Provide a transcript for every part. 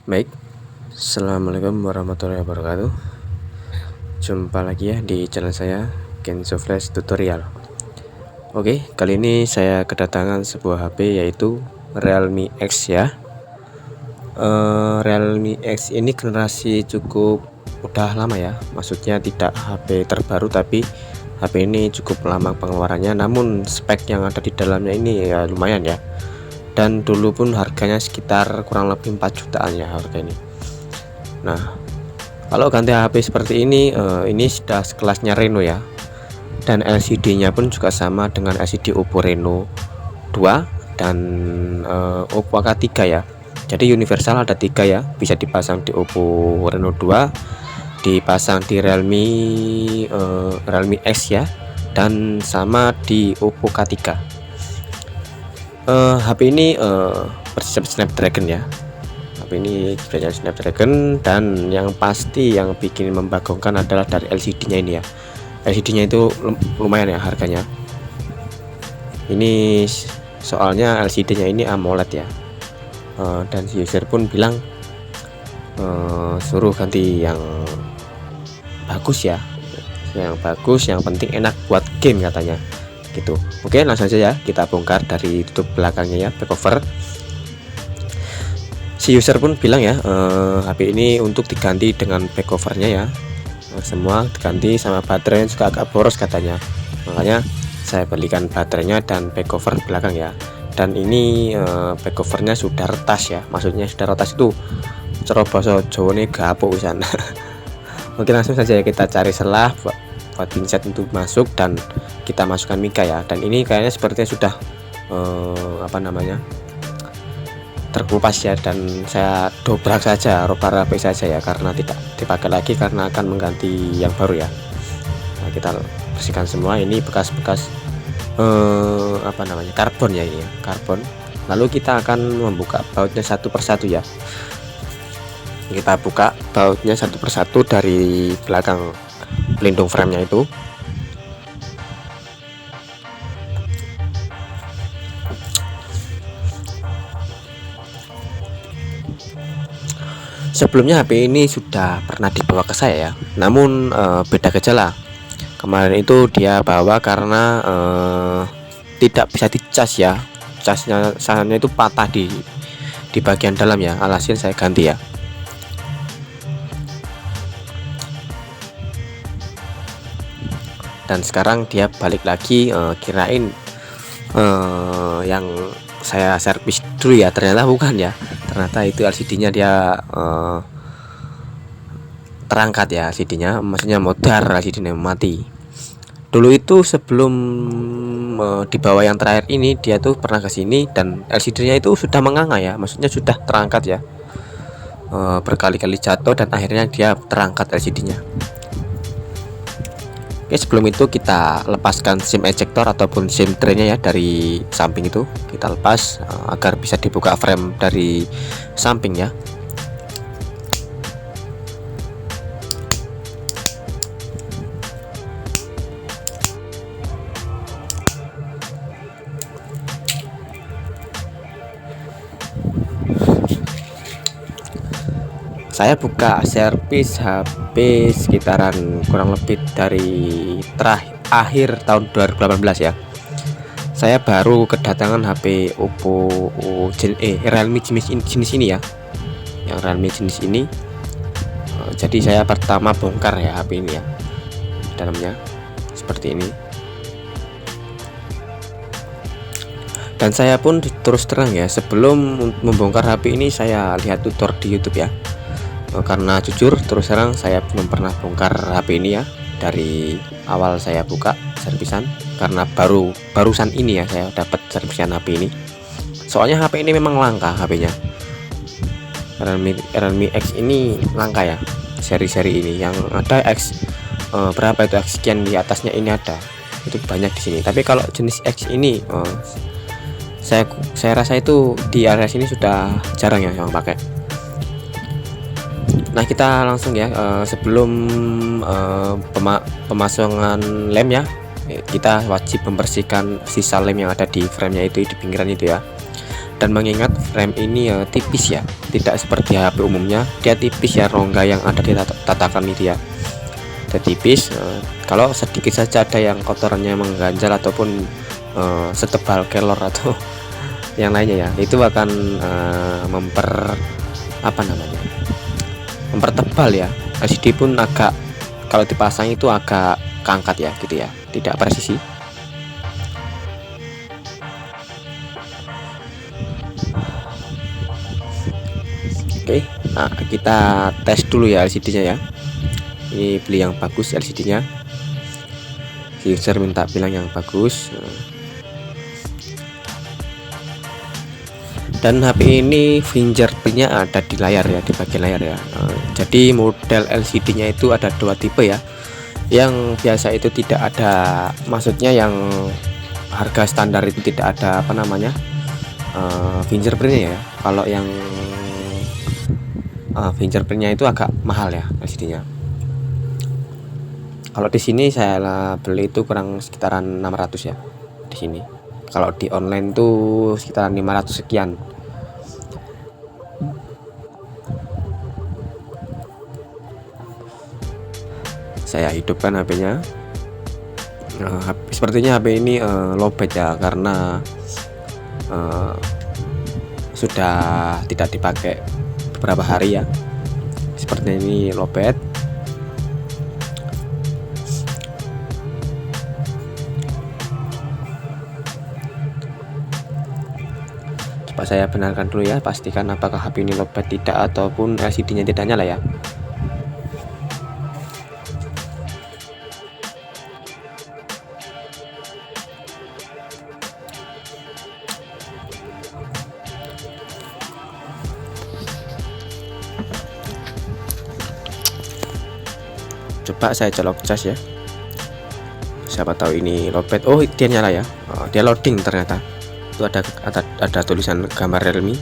Baik, Assalamualaikum warahmatullahi wabarakatuh. Jumpa lagi ya di channel saya, Kenzo Flash Tutorial. Oke, kali ini saya kedatangan sebuah HP yaitu Realme X ya. Realme X ini generasi cukup udah lama ya, maksudnya tidak HP terbaru, tapi HP ini cukup lama pengeluarannya. Namun spek yang ada di dalamnya ini ya lumayan ya. Dan dulu pun harganya sekitar kurang lebih 4 jutaan ya harga ini. Nah, kalau ganti HP seperti ini sudah sekelasnya Reno ya. Dan LCD-nya pun juga sama dengan LCD Oppo Reno 2 dan Oppo AK3 ya. Jadi universal ada 3 ya, bisa dipasang di Oppo Reno 2, dipasang di Realme X ya, dan sama di Oppo K3. HP ini berchip Snapdragon ya. HP ini chipsetnya Snapdragon, dan yang pasti yang bikin membagongkan adalah dari LCD-nya ini ya. LCD-nya itu lumayan ya harganya. Ini soalnya LCD-nya ini AMOLED ya. Dan si user pun bilang suruh ganti yang bagus ya. Yang bagus, yang penting enak buat game katanya. Gitu. Oke, langsung saja ya kita bongkar dari tutup belakangnya ya, back cover. Si user pun bilang ya, HP ini untuk diganti dengan back covernya ya. Semua diganti, sama baterainya juga agak boros katanya. Makanya saya belikan baterainya dan back cover belakang ya. Dan ini back covernya sudah retas ya. Maksudnya sudah retas itu ceroboh Jawane gapuk pisan. Oke, langsung saja ya kita cari selah buat pinset untuk masuk, dan kita masukkan mika ya. Dan ini kayaknya sepertinya sudah terkelupas ya, dan saya dobrak saja, robar HP saja ya, karena tidak dipakai lagi karena akan mengganti yang baru ya. Nah, kita bersihkan semua. Ini bekas-bekas karbon ya, ini ya, karbon. Lalu kita akan membuka bautnya satu persatu ya. Kita buka bautnya satu persatu dari belakang pelindung framenya itu. Sebelumnya HP ini sudah pernah dibawa ke saya ya, namun beda gejala. Kemarin itu dia bawa karena tidak bisa dicas ya, casnya itu patah di bagian dalam ya, alhasil saya ganti ya. Dan sekarang dia balik lagi, kirain yang saya servis dulu ya, ternyata bukan ya. Ternyata itu LCD-nya dia terangkat ya, LCD-nya maksudnya modar, LCD-nya mati. Dulu itu sebelum dibawa yang terakhir ini, dia tuh pernah ke sini dan LCD-nya itu sudah menganga ya, maksudnya sudah terangkat ya. Berkali-kali jatuh dan akhirnya dia terangkat LCD-nya. Oke, sebelum itu kita lepaskan SIM ejector ataupun SIM tray-nya ya dari samping itu. Kita lepas agar bisa dibuka frame dari samping ya. Saya buka servis HP sekitaran kurang lebih dari akhir tahun 2018 ya. Saya baru kedatangan HP Oppo Realme jenis ini ya. Yang Realme jenis ini. Jadi saya pertama bongkar ya HP ini ya. Dalamnya seperti ini. Dan saya pun terus terang ya, sebelum membongkar HP ini saya lihat tutor di YouTube ya. Karena jujur terus terang saya belum pernah bongkar HP ini ya dari awal saya buka servisan, karena barusan ini ya saya dapat servisan HP ini. Soalnya HP ini memang langka, HP-nya Realme X ini langka ya, seri-seri ini yang ada X berapa itu, X sekian di atasnya ini ada, itu banyak di sini. Tapi kalau jenis X ini saya rasa itu di area sini sudah jarang ya yang pakai. Nah, kita langsung ya, sebelum pemasangan lem ya, kita wajib membersihkan sisa lem yang ada di framenya itu, di pinggiran itu ya. Dan mengingat frame ini tipis ya, tidak seperti HP umumnya, dia tipis ya, rongga yang ada di tatakan itu ya, dia tipis. Kalau sedikit saja ada yang kotorannya mengganjal ataupun setebal kelor atau yang lainnya ya, itu akan mempertebal ya. LCD pun agak, kalau dipasang itu agak keangkat ya gitu ya, tidak presisi. Oke, nah kita tes dulu ya LCD nya ya. Ini beli yang bagus LCD nya, si user minta bilang yang bagus. Dan HP ini fingerprintnya ada di layar ya, di bagian layar ya. Jadi model LCD nya itu ada dua tipe ya. Yang biasa itu tidak ada, maksudnya yang harga standar itu tidak ada fingerprintnya ya. Kalau yang fingerprintnya itu agak mahal ya LCD nya. Kalau di sini saya beli itu kurang sekitaran 600 ya di sini. Kalau di online tuh sekitaran 500 sekian. Saya hidupkan HP-nya. Sepertinya HP ini lowbat ya, karena sudah tidak dipakai beberapa hari ya. Sepertinya ini lowbat. Coba saya benarkan dulu ya, pastikan apakah HP ini lowbat tidak ataupun LCD-nya tidak nyala ya. Coba saya colok cas ya, siapa tahu ini lowbat. Oh, dia nyala ya. Dia loading ternyata. Itu ada tulisan gambar Realme.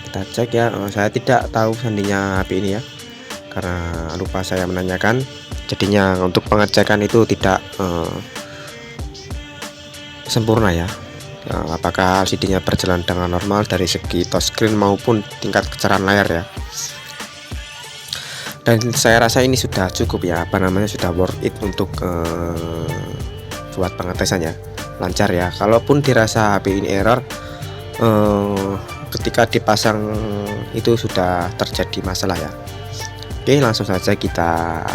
Kita cek ya. Saya tidak tahu sandinya HP ini ya, karena lupa saya menanyakan. Jadinya untuk pengecekan itu tidak sempurna ya. Apakah LCD-nya berjalan dengan normal dari segi touchscreen maupun tingkat kecerahan layar ya. Dan saya rasa ini sudah cukup ya, sudah worth it untuk buat pengetesannya lancar ya. Kalaupun dirasa HP ini error, ketika dipasang itu sudah terjadi masalah ya. Oke, langsung saja kita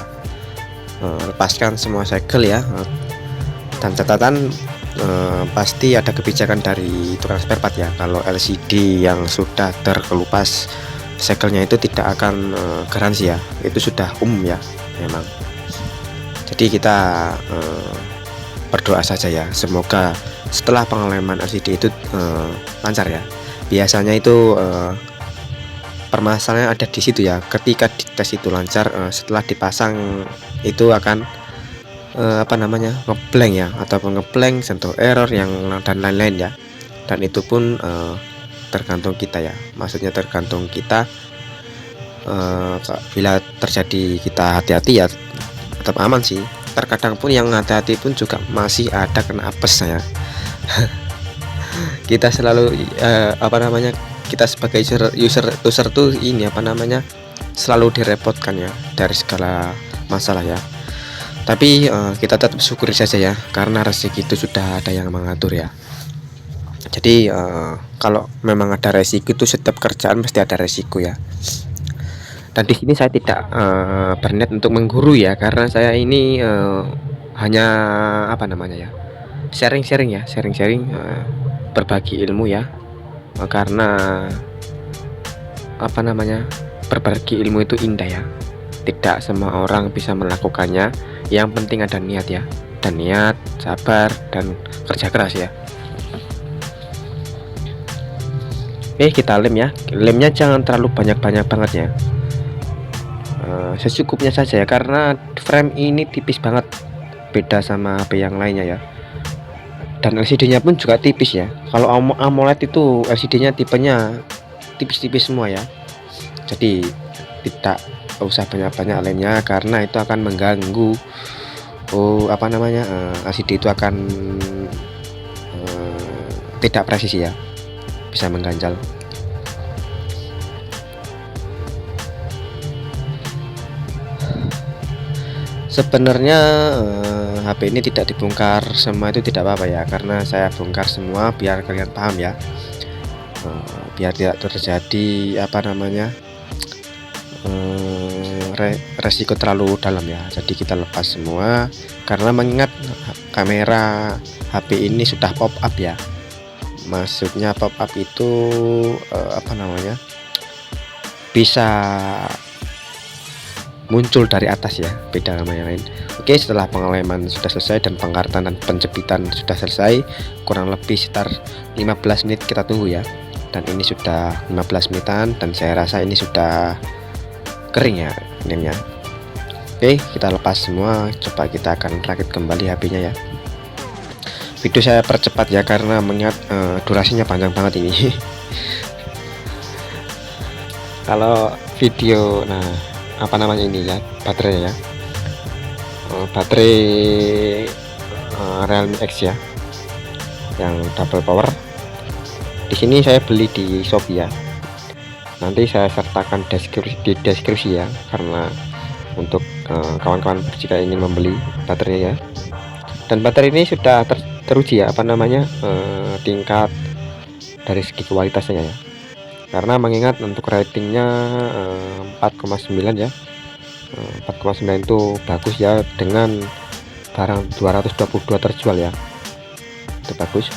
lepaskan semua segel ya. Dan catatan, pasti ada kebijakan dari tukang spare part ya. Kalau LCD yang sudah terkelupas segelnya itu tidak akan garansi ya, itu sudah umum ya memang. Jadi kita berdoa saja ya, semoga setelah pengalaman LCD itu lancar ya. Biasanya itu permasalahan ada di situ ya, ketika dites itu lancar, setelah dipasang itu akan ngeblank ya, ataupun ngeblank, sentuh error yang dan lain-lain ya. Dan itu pun tergantung kita ya, maksudnya tergantung kita. Bila terjadi kita hati-hati ya tetap aman sih. Terkadang pun yang hati-hati pun juga masih ada kena apes ya. Kita selalu kita sebagai user tuh ini selalu direpotkan ya dari segala masalah ya. Tapi kita tetap syukuri saja ya, karena rezeki itu sudah ada yang mengatur ya. Jadi kalau memang ada resiko, itu setiap kerjaan pasti ada resiko ya. Dan di sini saya tidak berniat untuk mengguru ya, karena saya ini hanya sharing-sharing ya, berbagi ilmu ya. Karena berbagi ilmu itu indah ya. Tidak semua orang bisa melakukannya. Yang penting ada niat ya, dan niat, sabar, dan kerja keras ya. Kita lem ya. Lemnya jangan terlalu banyak-banyak banget ya. Secukupnya saja ya, karena frame ini tipis banget, beda sama HP yang lainnya ya. Dan LCD-nya pun juga tipis ya. Kalau AMOLED itu LCD-nya tipenya tipis-tipis semua ya. Jadi tidak usah banyak-banyak lemnya, karena itu akan mengganggu apa namanya, LCD itu akan tidak presisi ya, bisa mengganjal. Sebenarnya HP ini tidak dibongkar semua itu tidak apa-apa ya, karena saya bongkar semua biar kalian paham ya, biar tidak terjadi apa namanya, resiko terlalu dalam ya. Jadi kita lepas semua karena mengingat kamera HP ini sudah pop up ya. Maksudnya pop up itu apa namanya, bisa muncul dari atas ya, beda sama yang lain. Oke, setelah pengeleman sudah selesai dan pengaratan dan penjepitan sudah selesai, kurang lebih sekitar 15 menit kita tunggu ya. Dan ini sudah 15 menitan dan saya rasa ini sudah kering ya ininya. Oke, kita lepas semua, coba kita akan rakit kembali HP-nya ya. Video saya percepat ya karena mengingat durasinya panjang banget ini. Kalau video, nah apa namanya ini ya, baterai ya, baterai Realme X ya, yang double power. Di sini saya beli di Shopee ya. Nanti saya sertakan di deskripsi ya, karena untuk kawan-kawan jika ingin membeli baterainya ya. Dan baterai ini sudah teruji ya, apa namanya, tingkat dari segi kualitasnya ya. Karena mengingat untuk ratingnya 4,9 ya, 4,9 itu bagus ya, dengan barang 222 terjual ya, itu bagus.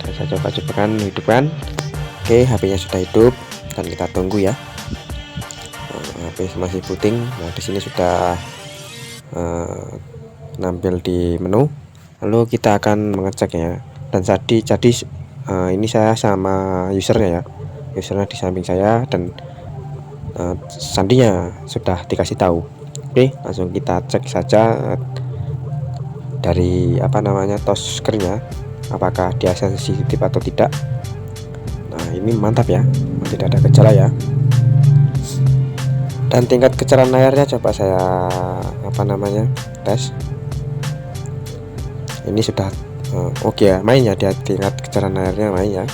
Dan saya coba hidupkan. Oke, HP-nya sudah hidup dan kita tunggu ya. HP masih booting. Nah, di sini sudah nampil di menu. Lalu kita akan mengeceknya. Dan jadi ini saya sama usernya ya, usernya di samping saya, dan sandinya sudah dikasih tahu. Oke, langsung kita cek saja dari apa namanya, touch screen-nya, apakah dia sensitif atau tidak. Nah, ini mantap ya, tidak ada gejala ya. Dan tingkat kecerahan layarnya coba saya apa namanya, tes. Ini sudah oke ya, main ya, dia tingkat kecerahan layarnya main ya.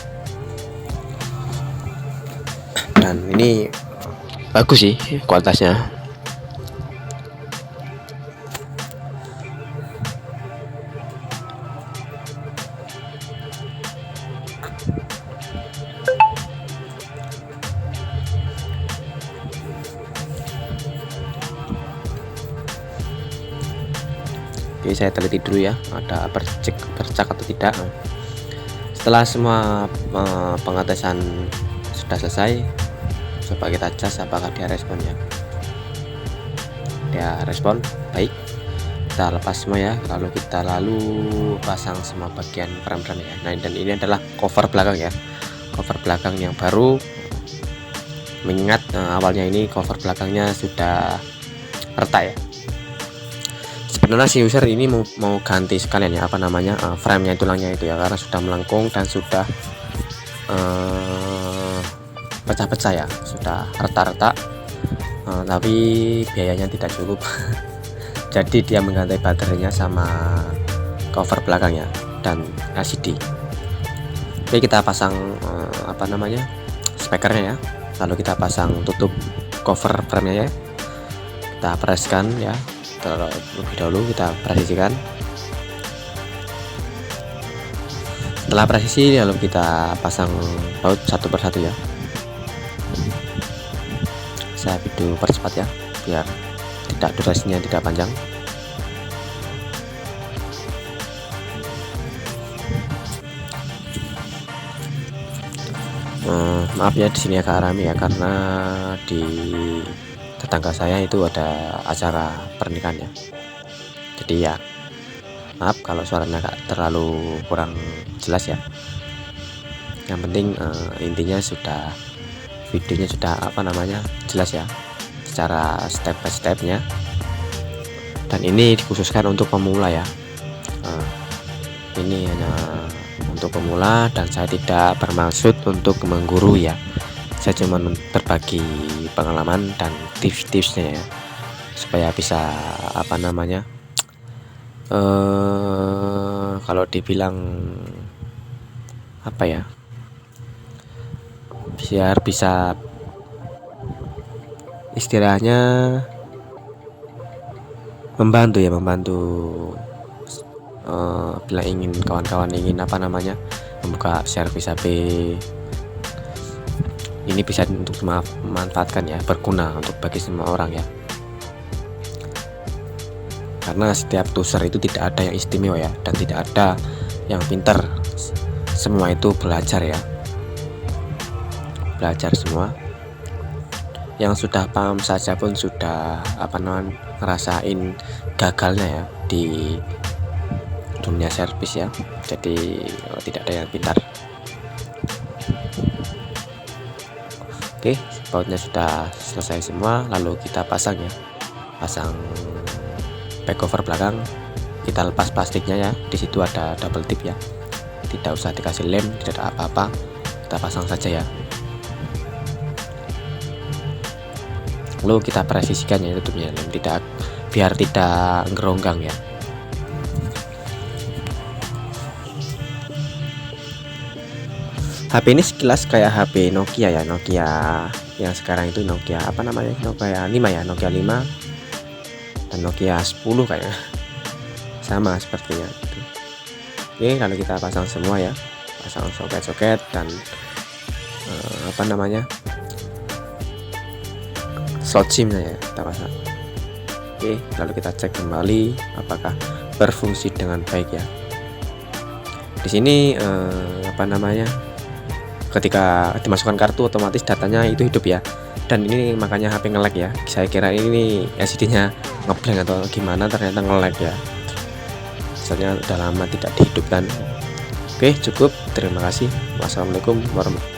Dan ini bagus sih kualitasnya. Oke, saya teliti dulu ya, ada bercak atau tidak. Setelah semua pengetesan sudah selesai, coba kita cas apakah dia respon ya. Dia respon baik, kita lepas semua ya, lalu kita pasang semua bagian frame-frame ya. Nah, dan ini adalah cover belakang ya, cover belakang yang baru, mengingat awalnya ini cover belakangnya sudah retak ya. Sebenarnya si user ini mau ganti sekalian ya, apa namanya, frame-nya, tulangnya itu ya, karena sudah melengkung dan sudah pecah-pecah ya, sudah retak-retak, tapi biayanya tidak cukup. Jadi dia mengganti baterainya sama cover belakangnya dan LCD. Oke, kita pasang apa namanya, speakernya ya, lalu kita pasang tutup cover frame-nya ya, kita preskan ya. Terlebih dahulu kita presisikan. Setelah presisi, lalu kita pasang baut satu persatu ya. Saya video percepat ya, biar durasinya tidak panjang. Maaf ya, di sini agak rame ya, karena di tetangga saya itu ada acara pernikahan ya. Jadi ya maaf kalau suaranya agak terlalu kurang jelas ya. Yang penting intinya sudah, videonya sudah apa namanya, jelas ya, secara step by stepnya. Dan ini dikhususkan untuk pemula ya. Ini hanya untuk pemula dan saya tidak bermaksud untuk menggurui ya. Saya cuma berbagi pengalaman dan tips-tipsnya ya, supaya bisa apa namanya, kalau dibilang apa ya, biar bisa istilahnya membantu ya, bila ingin kawan-kawan ingin apa namanya membuka servis HP ini, bisa untuk memanfaatkan ya, berguna untuk bagi semua orang ya, karena setiap user itu tidak ada yang istimewa ya, dan tidak ada yang pintar, semua itu belajar ya, belajar semua. Yang sudah paham saja pun sudah apa namanya ngerasain gagalnya ya di dunia servis ya, jadi tidak ada yang pintar. Oke, bautnya sudah selesai semua, lalu kita pasang ya, pasang back cover belakang, kita lepas plastiknya ya, di situ ada double tip ya, tidak usah dikasih lem, tidak ada apa-apa, kita pasang saja ya. Lalu kita presisikan ya tutupnya, tidak, biar tidak ngeronggang ya. HP ini sekilas kayak HP Nokia ya, Nokia yang sekarang itu Nokia apa namanya, Nokia 5 ya, Nokia 5 dan Nokia 10 kayaknya, sama sepertinya gitu. Oke, lalu kita pasang semua ya, pasang soket-soket dan apa namanya slot SIM-nya ya kita pasang. Oke, lalu kita cek kembali apakah berfungsi dengan baik ya. Di sini apa namanya, ketika dimasukkan kartu otomatis datanya itu hidup ya, dan ini makanya HP nge-lag ya. Saya kira ini LCD-nya ngeblank atau gimana, ternyata nge-lag ya, misalnya udah lama tidak dihidupkan. Oke, cukup, terima kasih. Wassalamualaikum warahmatullahi wabarakatuh.